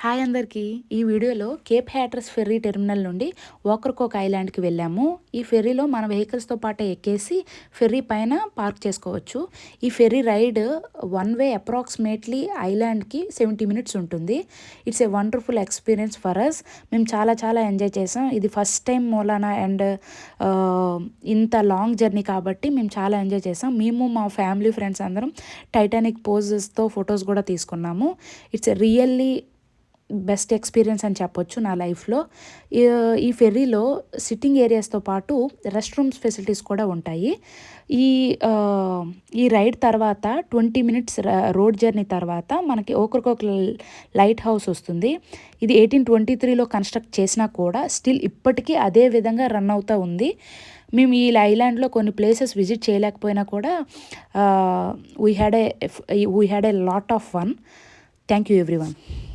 Hi అందరికీ. ఈ వీడియోలో కేప్ హ్యాట్రస్ ఫెర్రీ టెర్మినల్ నుండి ఓకర్కోక్ ఐలాండ్కి వెళ్ళాము. ఈ ఫెర్రీలో మన వెహికల్స్తో పాటే ఎక్కేసి ఫెర్రీ పైన పార్క్ చేసుకోవచ్చు. ఈ ferry ride one way approximately ఐలాండ్కి 70 మినిట్స్ ఉంటుంది. It's a wonderful experience for us. మేము చాలా ఎంజాయ్ చేసాం. ఇది ఫస్ట్ టైం మూలానా అండ్ ఇంత లాంగ్ జర్నీ కాబట్టి మేము చాలా ఎంజాయ్ చేసాం. మేము మా ఫ్యామిలీ ఫ్రెండ్స్ అందరం టైటానిక్ పోజెస్తో ఫొటోస్ కూడా తీసుకున్నాము. ఇట్స్ రియల్లీ బెస్ట్ ఎక్స్పీరియన్స్ అని చెప్పొచ్చు నా లైఫ్లో. ఈ ఫెర్రీలో సిట్టింగ్ ఏరియాస్తో పాటు రెస్ట్ రూమ్స్ ఫెసిలిటీస్ కూడా ఉంటాయి. ఈ రైడ్ తర్వాత 20 మినిట్స్ రోడ్ జర్నీ తర్వాత మనకి ఓకర్కోక్ లైట్ హౌస్ వస్తుంది. ఇది 1823లో కన్స్ట్రక్ట్ చేసినా కూడా స్టిల్ ఇప్పటికీ అదే విధంగా రన్ అవుతూ ఉంది. మేము ఈ ఐలాండ్లో కొన్ని ప్లేసెస్ విజిట్ చేయలేకపోయినా కూడా we had a lot of fun. Thank you everyone.